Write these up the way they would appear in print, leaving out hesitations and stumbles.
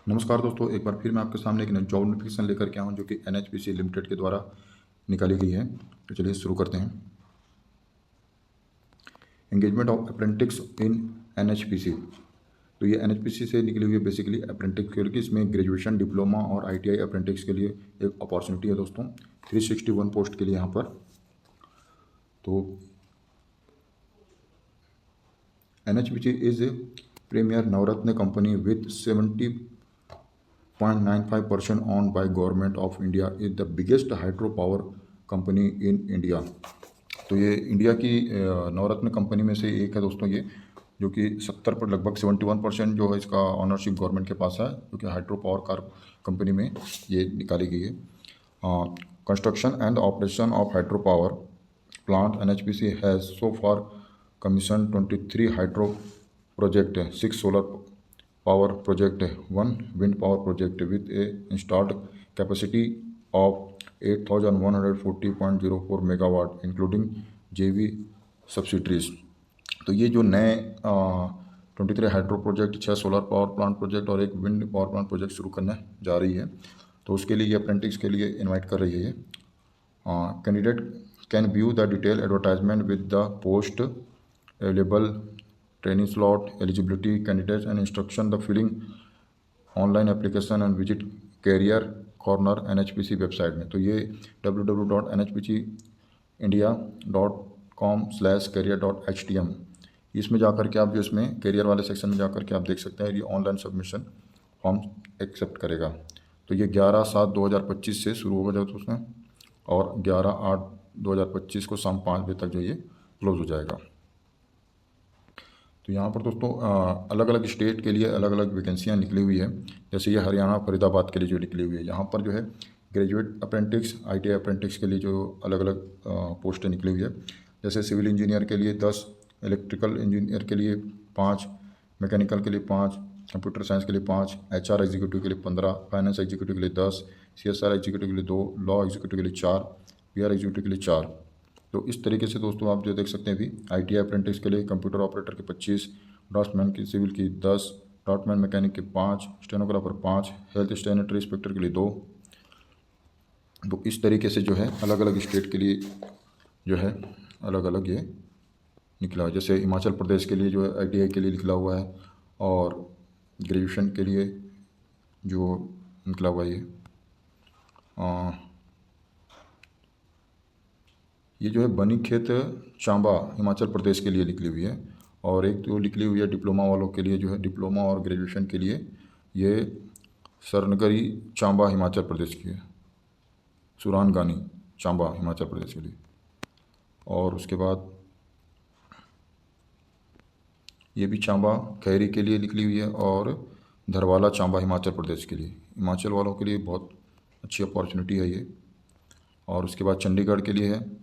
नमस्कार दोस्तों, एक बार फिर मैं आपके सामने एक नई जॉब नोटिफिकेशन लेकर के आया हूँ जो कि एनएचपीसी लिमिटेड के द्वारा निकाली गई है। तो चलिए शुरू करते हैं। Engagement of apprentice in NHPC. तो ये एनएचपीसी से निकली हुई है बेसिकली अप्रेंटिस के लिए। इसमें ग्रेजुएशन, डिप्लोमा और आईटीआई अप्रेंटिस के लिए एक अपॉर्चुनिटी है दोस्तों, 361 पोस्ट के लिए यहाँ पर। तो NHPC is a premier Navratna company with 70.95% owned by Government of India, is the biggest hydropower company in India। तो ये इंडिया की नवरत्न कंपनी में से एक है दोस्तों ये, जो कि 70 पर लगभग 71% जो है इसका ऑनरशिप गवर्नमेंट के पास है, जो कि हाइड्रो पावर कार कंपनी में ये निकाली गई है। Construction and operation of hydro power plant NHPC has so far commission 23 hydro project, 6 solar power project, 1 wind power project with a installed capacity of 8140.04 megawatt including JV subsidiaries। तो ये जो नए 23 hydro project, 6 solar power plant project और एक wind power plant project शुरू करने जा रही है, तो उसके लिए ये अप्रेंटिस के लिए इनवाइट कर रही है ये। Candidate can view the detail advertisement with the post available, training slot, eligibility, candidates and instruction, the filling online application and visit career corner NHPC website में। तो ये www.nhpcindia.com/career.htm, इसमें जाकर के आप जो इसमें कैरियर वाले सेक्शन में जाकर के आप देख सकते हैं ये ऑनलाइन सबमिशन फॉर्म एक्सेप्ट करेगा। तो ये 11/7/2025 से शुरू होगा जब उसमें, और 11/8/2025 को शाम 5 बजे तक जो ये क्लोज हो जाएगा। तो यहाँ पर दोस्तों अलग अलग स्टेट के लिए अलग अलग वैकेंसियाँ निकली हुई है। जैसे ये हरियाणा फरीदाबाद के लिए जो निकली हुई है, यहाँ पर जो है ग्रेजुएट अप्रेंटिस, आईटीआई अप्रेंटिस के लिए जो अलग अलग पोस्टें निकली हुई है। जैसे सिविल इंजीनियर के लिए 10, इलेक्ट्रिकल इंजीनियर के लिए 5, मैकेनिकल के लिए 5, कंप्यूटर साइंस के लिए 5, HR एग्जीक्यूटिव के लिए 15, फाइनेंस एग्जीक्यूटिव के लिए 10, CSR एग्जीक्यूटिव के लिए 2, लॉ एग्जीक्यूटिव के लिए 4, PR एग्जीक्यूटिव के लिए 4। तो इस तरीके से दोस्तों आप जो देख सकते हैं अभी आईटीआई अप्रेंटिस के लिए कंप्यूटर ऑपरेटर के 25, ड्राफ्टमैन की सिविल की 10, ड्राफ्टमैन मैकेनिक के 5, स्टेनोग्राफर 5, हेल्थ सैनिटरी इंस्पेक्टर के लिए 2। तो इस तरीके से जो है अलग अलग स्टेट के लिए जो है अलग अलग ये निकला है। जैसे हिमाचल प्रदेश के लिए जो है आईटीआई के लिए निकला हुआ है, और ग्रेजुएशन के लिए जो निकला हुआ है ये जो है बनीखेत चांबा हिमाचल प्रदेश के लिए निकली हुई है। और एक जो निकली हुई है डिप्लोमा वालों के लिए, जो है डिप्लोमा और ग्रेजुएशन के लिए, ये सरनगरी चांबा हिमाचल प्रदेश की है, सुरानगानी चांबा हिमाचल प्रदेश के लिए। और उसके बाद ये भी चांबा खैरी के लिए निकली हुई है, और धरवाला चांबा हिमाचल प्रदेश के लिए, हिमाचल वालों के लिए बहुत अच्छी अपॉर्चुनिटी है ये। और उसके बाद चंडीगढ़ के लिए है,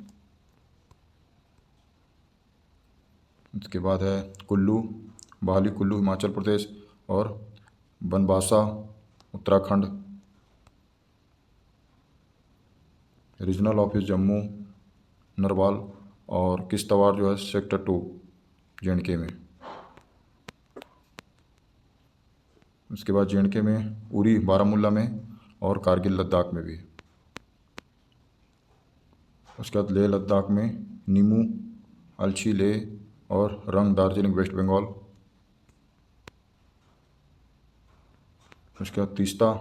उसके बाद है कुल्लू, बहाली कुल्लू हिमाचल प्रदेश, और बनबासा उत्तराखंड, रीजनल ऑफिस जम्मू नरवाल, और किश्तवाड़ जो है सेक्टर 2 JNK में। उसके बाद JNK में उरी बारामूला में, और कारगिल लद्दाख में भी। उसके बाद लेह लद्दाख में नीमू, अलछी लेह, और रंग दार्जिलिंग वेस्ट बंगाल। उसके बाद तीस्ता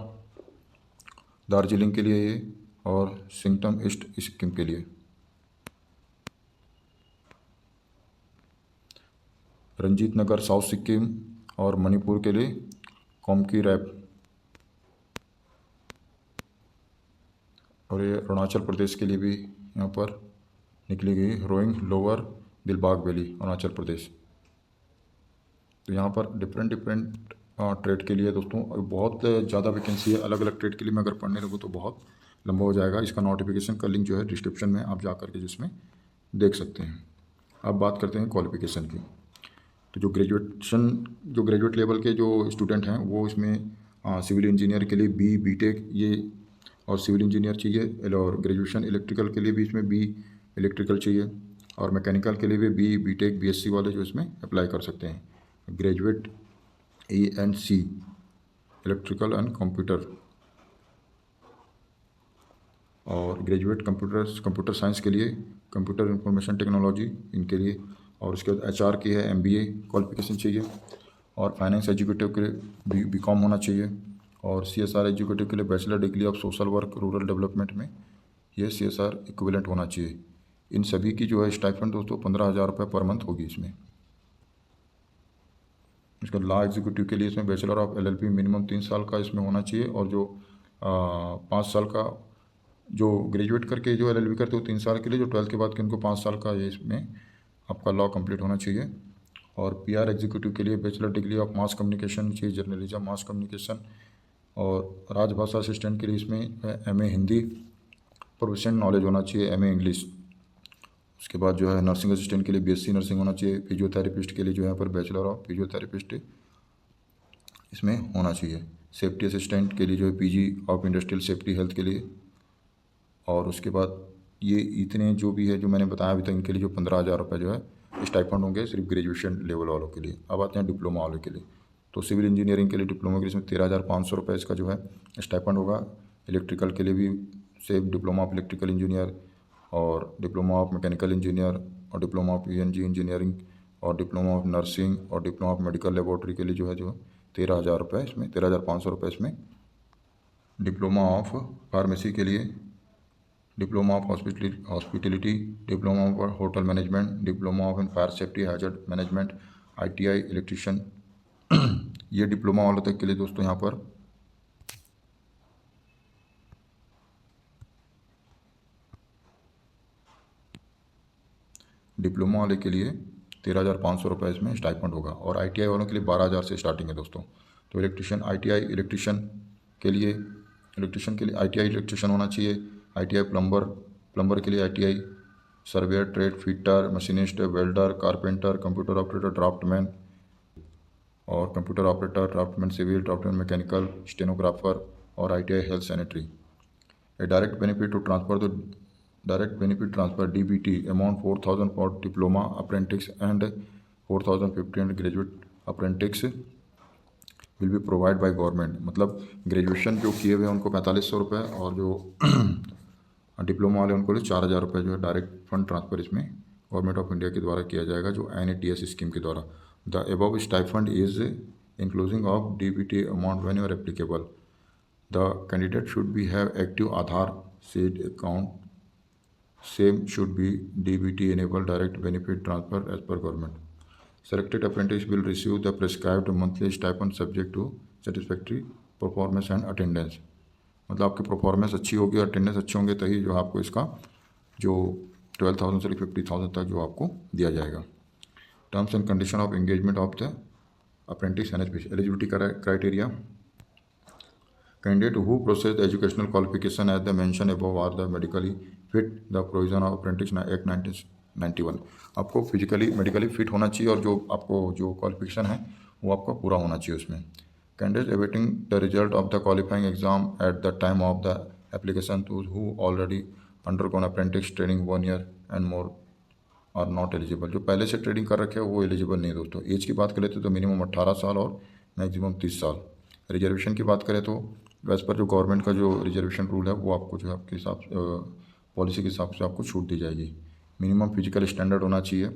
दार्जिलिंग के लिए ये, और सिंगटम ईस्ट सिक्किम के लिए। रंजीत नगर साउथ सिक्किम, और मणिपुर के लिए कोमकी रैप। और ये अरुणाचल प्रदेश के लिए भी यहाँ पर निकली गई, रोइंग लोअर दिलबाग वैली अरुणाचल प्रदेश। तो यहाँ पर डिफरेंट ट्रेड के लिए दोस्तों बहुत ज़्यादा वैकेंसी है। अलग अलग ट्रेड के लिए मैं अगर पढ़ने लगूँ तो बहुत लंबा हो जाएगा। इसका नोटिफिकेशन का लिंक जो है डिस्क्रिप्शन में आप जा करके जिसमें देख सकते हैं। अब बात करते हैं क्वालिफिकेशन की। तो जो ग्रेजुएट लेवल के जो स्टूडेंट हैं वो इसमें सिविल इंजीनियर के लिए BTech ये, और सिविल इंजीनियर चाहिए, और ग्रेजुएशन इलेक्ट्रिकल के लिए भी इसमें इलेक्ट्रिकल चाहिए, और मैकेनिकल के लिए भी BTech BSc वाले जो इसमें अप्लाई कर सकते हैं। Graduate ENC electrical and computer, और ग्रेजुएट कंप्यूटर साइंस के लिए कंप्यूटर इंफॉर्मेशन टेक्नोलॉजी इनके लिए, और उसके बाद एचआर की है एमबीए क्वालिफिकेशन चाहिए, और फाइनेंस एजुकेटिव के लिए बीकॉम होना चाहिए, और सीएसआर एजुकेटिव के लिए bachelor degree of social work rural development में ये सीएसआर इक्विवेलेंट होना चाहिए। इन सभी की जो है स्टाइपेंड दोस्तों 15,000 रुपये पर मंथ होगी इसमें। इसका लॉ एग्जीक्यूटिव के लिए इसमें बैचलर ऑफ एलएलबी मिनिमम 3 साल का इसमें होना चाहिए, और जो 5 साल का जो ग्रेजुएट करके जो एलएलबी करते हो 3 साल के लिए, जो 12th के बाद के उनको 5 साल का ये इसमें आपका लॉ कंप्लीट होना चाहिए। और पीआर एग्जीक्यूटिव के लिए bachelor degree of mass communication चाहिए, जर्नलिज्म मास कम्युनिकेशन, और राजभाषा असिस्टेंट के लिए इसमें एमए हिंदी प्रोफेशनल नॉलेज होना चाहिए, एमए इंग्लिश। उसके बाद जो है नर्सिंग असिस्टेंट के लिए बीएससी नर्सिंग होना चाहिए, फिजियोथेरेपिस्ट के लिए जो है पर बैचलर ऑफ फिजियोथेरेपिस्ट इसमें होना चाहिए, सेफ्टी असिस्टेंट के लिए जो है PG of industrial safety health के लिए। और उसके बाद ये इतने जो भी है जो मैंने बताया अभी तक, इनके लिए जो 15,000 रुपये जो है स्टाइपेंड होंगे सिर्फ ग्रेजुएशन लेवल वालों के लिए। अब आते हैं डिप्लोमा वालों के लिए। तो सिविल इंजीनियरिंग के लिए डिप्लोमा के लिए इसमें 13,500 रुपये इसका जो है स्टाइपेंड होगा। इलेक्ट्रिकल के लिए भी same diploma of electrical engineer, और डिप्लोमा ऑफ मैकेनिकल इंजीनियर, और डिप्लोमा ऑफ ईएनजी इंजीनियरिंग, और डिप्लोमा ऑफ नर्सिंग, और डिप्लोमा ऑफ मेडिकल लेबोरेटरी के लिए जो है 13,000 रुपये इसमें, 13,500 रुपये इसमें। डिप्लोमा ऑफ फार्मेसी के लिए, diploma of hospitality, diploma of hotel management, diploma of in fire safety hazard management, ITI electrician ये डिप्लोमा वालों तक के लिए दोस्तों यहाँ पर डिप्लोमा वाले के लिए 13,500 रुपये इसमें स्टाइपेंड होगा, और आईटीआई वालों के लिए 12,000 से स्टार्टिंग है दोस्तों। तो इलेक्ट्रिशियन आईटीआई इलेक्ट्रिशियन के लिए आईटीआई इलेक्ट्रिशियन होना चाहिए, आईटीआई प्लम्बर के लिए ITI, surveyor trade fitter machinist welder carpenter computer operator draftsman, और computer operator draftsman civil draftsman mechanical stenographer, और ITI health sanitary. A direct benefit to transfer the direct benefit transfer DBT amount 4,000 for diploma apprentice and 4,050 graduate apprentice will be provided by government। मतलब graduation जो किए हुए हैं उनको 4,500 रुपये, और जो डिप्लोमा वाले उनको 4,000 रुपये जो है डायरेक्ट फंड ट्रांसफ़र इसमें गवर्नमेंट ऑफ इंडिया के द्वारा किया जाएगा, जो NATS स्कीम के द्वारा। The above stipend is including of DBT amount when your applicable. The candidate should be have active Aadhaar seed account, same should be DBT enabled direct benefit transfer as per government। Selected apprentice will receive the prescribed monthly stipend subject to satisfactory performance and attendance। मतलब आपकी performance अच्छी होगी, attendance अच्छे होंगे तभी जो आपको इसका जो 12,000 से 50,000 तक जो आपको दिया जाएगा। Terms and condition of engagement of the apprentice NHPC eligibility criteria. Candidate who possess the educational qualification as the mentioned above are the medically fit the provision of Apprentice Act 1991। आपको फिजिकली मेडिकली फिट होना चाहिए, और जो आपको जो qualification है वो आपका पूरा होना चाहिए उसमें। Candidates awaiting the result of the qualifying exam at the time of the application to who already undergone apprentice training 1 year and more are not eligible। जो पहले से ट्रेनिंग कर रखे हैं वो एलिजिबल नहीं दोस्तों। एज की बात करें तो मिनिमम 18 साल और मैक्सिमम 30 साल। रिजर्वेशन की बात करें तो वैसे पर जो गवर्नमेंट का जो रिजर्वेशन रूल है वो आपको जो है आपके हिसाब पॉलिसी के हिसाब से आपको छूट दी जाएगी। मिनिमम फिजिकल स्टैंडर्ड होना चाहिए।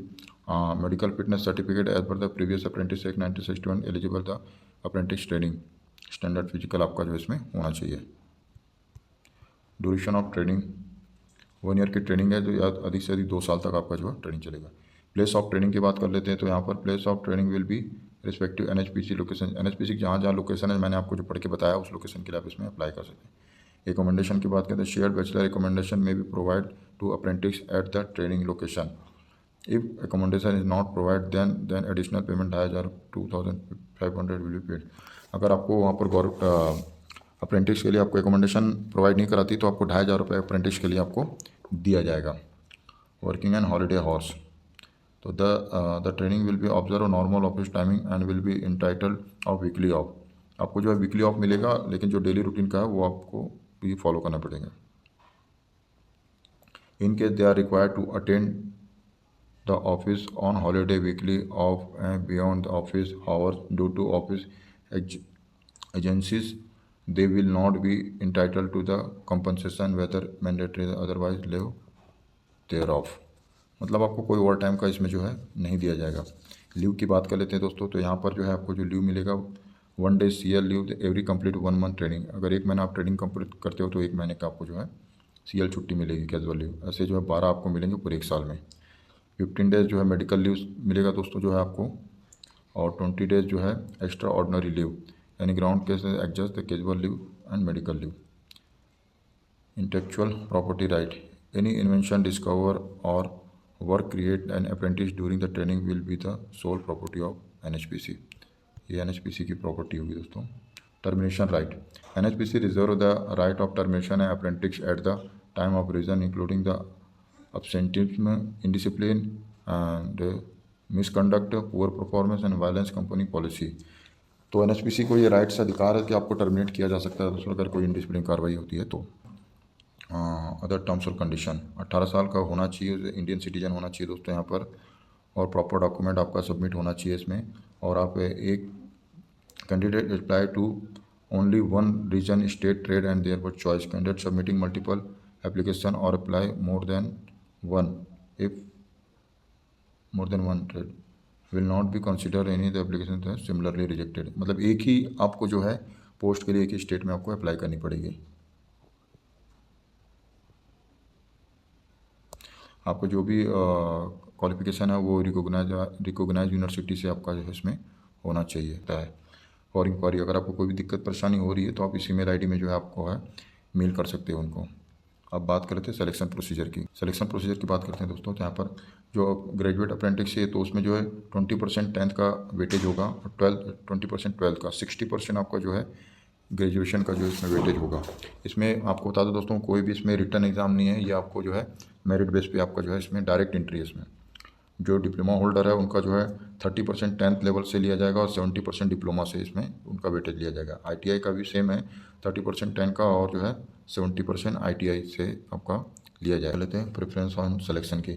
Medical fitness certificate as per the previous apprentice act 1961 eligible the apprentice training standard physical आपका जो इसमें होना चाहिए। ड्यूरेशन ऑफ ट्रेनिंग 1 ईयर की ट्रेनिंग है, जो अधिक से अधिक 2 साल तक आपका जो है ट्रेनिंग चलेगा। प्लेस ऑफ ट्रेनिंग की बात कर लेते हैं, तो यहाँ पर place of training will B respective NHPC location. NHPC जहाँ जहाँ लोकेशन है मैंने आपको जो पढ़ के बताया उस लोकेशन के लिए आप इसमें अप्लाई कर सकते हैं। रिकमेंडेशन की बात करते हैं, शेयर्ड बैचलर रिकमेंडेशन में भी provide to apprentice at the training location. If recommendation is not provide then additional payment 2,500 2,500 will be paid. अगर आपको वहाँ पर अप्रेंटिस के लिए आपको रिकमेंडेशन प्रोवाइड नहीं कराती तो आपको 2,500 रुपये अप्रेंटिस के लिए आपको दिया जाएगा। वर्किंग एंड हॉलीडे हॉर्स, तो the training will B observe normal office timing and will be entitled of weekly off. आपको जो है वीकली ऑफ मिलेगा, लेकिन जो डेली रूटीन का है वो आपको भी फॉलो करना पड़ेगा। In case they are required to attend the office on holiday weekly off beyond the office hours due to office agencies, they will not be entitled to the compensation whether mandatory otherwise leave thereof। मतलब आपको कोई over time का इसमें जो है नहीं दिया जाएगा। लीव की बात कर लेते हैं दोस्तों, तो यहाँ पर जो है आपको जो लीव मिलेगा 1 day CL leave every complete 1 month training. अगर 1 महीना आप ट्रेनिंग कंप्लीट करते हो तो 1 महीने का आपको जो है CL छुट्टी मिलेगी, कैजुअल लीव। ऐसे जो है 12 आपको मिलेंगे पूरे 1 साल में। 15 days जो है मेडिकल लीव मिलेगा दोस्तों जो है आपको, और 20 days जो है एक्स्ट्रा ऑर्डिनरी लीव यानी ground case adjust the casual leave and medical leave. Intellectual property right, any invention discover or work create an apprentice during the training will be the sole property of NHPC। ये NHPC की प्रॉपर्टी होगी दोस्तों। Termination right, NHPC reserve the right of termination an apprentice at the time of reason including the absenteeism, indiscipline and misconduct, poor performance and violence company policy। तो NHPC को ये rights अधिकार है कि आपको टर्मिनेट किया जा सकता है दोस्तों अगर कोई इंडिसिप्लिन कार्रवाई होती है तो। अदर टर्म्स और कंडीशन, 18 साल का होना चाहिए, इंडियन सिटीजन होना चाहिए दोस्तों यहाँ पर, और प्रॉपर डॉक्यूमेंट आपका सबमिट होना चाहिए इसमें, और आप एक candidate apply to only one region state trade and their but choice. Candidate submitting multiple application or apply more than one, if more than one trade will not be considered any of the applications that similarly rejected। मतलब एक ही आपको जो है post के लिए एक ही state में आपको अप्लाई करनी पड़ेगी। आपको जो भी क्वालिफिकेशन है वो रिकोगनाइज यूनिवर्सिटी से आपका जो है इसमें होना चाहिए है। फॉर इंक्वायरी, अगर आपको कोई भी दिक्कत परेशानी हो रही है तो आप इसी मेल ID में जो है आपको है मेल कर सकते हो उनको। अब बात करते हैं सिलेक्शन प्रोसीजर की। सिलेक्शन प्रोसीजर की बात करते हैं दोस्तों, तो यहाँ पर जो ग्रेजुएट अप्रेंटिस है तो उसमें जो है 20% 10th का वेटेज होगा, और 20% 12th का, 60% आपका जो है ग्रेजुएशन का जो इसमें वेटेज होगा। इसमें आपको बता दो दोस्तों, कोई भी इसमें रिटर्न एग्ज़ाम नहीं है, ये आपको जो है मेरिट बेस पे आपका जो है इसमें डायरेक्ट एंट्री है। इसमें जो डिप्लोमा होल्डर है उनका जो है 30% 10th लेवल से लिया जाएगा और 70% डिप्लोमा से इसमें उनका वेटेज लिया जाएगा। ITI का भी सेम है, 30% 10 का और जो है 70% ITI से आपका लिया जाएगा। लेते हैं प्रेफरेंस ऑन सिलेक्शन की।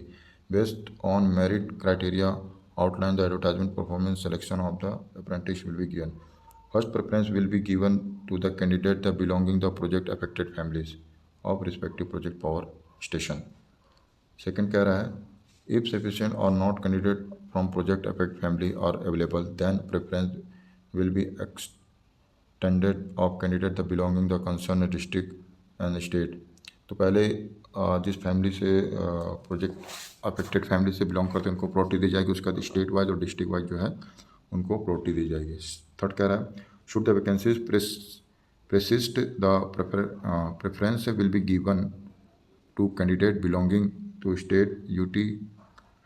Based on merit criteria outline the advertisement performance selection of the apprentice will be given. First preference will be given to the candidate the belonging the project affected families of respective project power station. Second कह रहा है if sufficient or not candidate from project affect family are available then preference will be extended of candidate the belonging the concerned district and state। तो पहले जिस family से project affected family से belong करते हैं उनको प्रायोरिटी दी जाएगी, उसका स्टेट वाइज और डिस्ट्रिक्ट वाइज जो है उनको प्रायोरिटी दी जाएगी। थर्ड कह रहा है should the vacancies persist the preference will be given to candidate belonging to state UT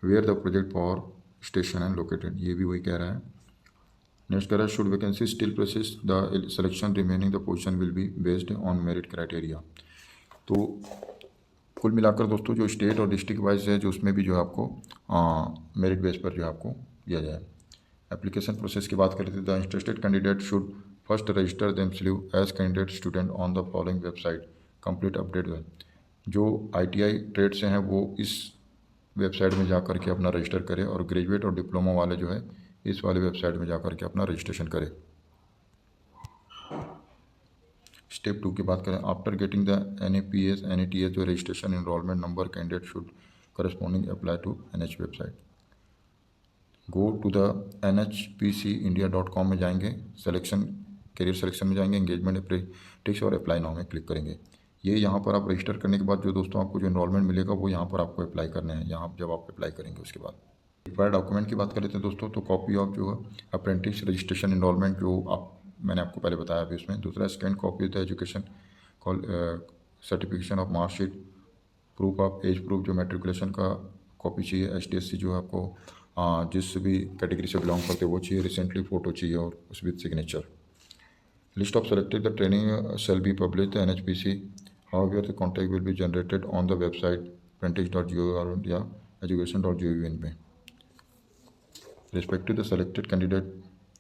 where the project power station है लोकेटेड। ये भी वही कह रहा है। नेक्स्ट कह रहा है should vacancy still process the selection remaining the position will be based on merit criteria. तो कुल मिलाकर दोस्तों जो स्टेट और डिस्ट्रिक्ट वाइज है जो उसमें भी जो है आपको मेरिट बेस पर जो है आपको दिया जाए। एप्लीकेशन प्रोसेस की बात करें तो the interested candidate should first register themselves as candidate student on the following website complete update. जो ITI ट्रेड से हैं वो इस वेबसाइट में जा कर के अपना रजिस्टर करें, और ग्रेजुएट और डिप्लोमा वाले जो है इस वाले वेबसाइट में जा कर के अपना रजिस्ट्रेशन करें। स्टेप 2 की बात करें, after getting the NAPS NATS जो registration enrollment number candidate should corresponding apply to NH website. Go to the NHPCindia.com में जाएंगे, सिलेक्शन करियर सिलेक्शन में जाएंगे, एंगेजमेंट अप्रेंटिस और अप्लाई नाउ में क्लिक करेंगे। ये यहाँ पर आप रजिस्टर करने के बाद जो दोस्तों आपको जो एनरोलमेंट मिलेगा वो यहाँ पर आपको अप्लाई करने हैं। यहाँ जब आप अप्लाई करेंगे उसके बाद रिक्वायर्ड डॉक्यूमेंट की बात कर लेते हैं दोस्तों, तो कॉपी ऑफ जो है अप्रेंटिस रजिस्ट्रेशन एनरोलमेंट जो मैंने आपको पहले बताया अभी उसमें। दूसरा scan copy the education certification of marksheet, proof of age proof जो मेट्रिकुलेशन का कॉपी चाहिए, HTSC जो है आपको जिस भी कैटेगरी से बिलोंग करते हैं वो चाहिए, रिसेंटली फ़ोटो चाहिए और उस with signature. List of selected the training shall be publish the NHPC, however the contact will be generated on the website apprentice.gov या education.gov में। Respect to the selected candidate,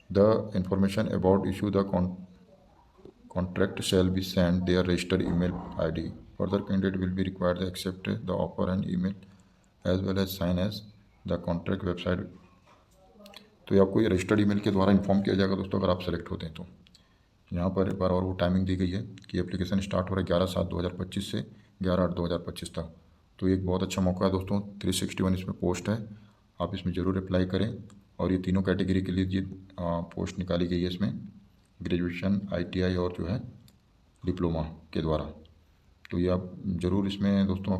the information about issue the contract shall be sent their registered email ID. Further, candidate will be required to accept the offer and email as well as sign as the contract website। तो ये आपको ये registered email के द्वारा inform किया जाएगा दोस्तों अगर आप सेलेक्ट होते हैं तो। यहाँ पर एक बार और वो टाइमिंग दी गई है कि एप्लीकेशन स्टार्ट हो रहा है 11/7/2025 से 11/8/2025 तक। तो ये एक बहुत अच्छा मौका है दोस्तों। 361 इसमें पोस्ट है, आप इसमें ज़रूर अप्लाई करें। और ये तीनों कैटेगरी के लिए ये पोस्ट निकाली गई है इसमें, ग्रेजुएशन, ITI और जो है डिप्लोमा के द्वारा। तो ये आप ज़रूर इसमें दोस्तों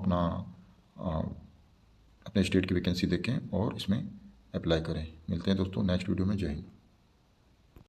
अपने स्टेट की वैकेंसी देखें और इसमें अप्लाई करें। मिलते हैं दोस्तों नेक्स्ट वीडियो में। जय हिंद।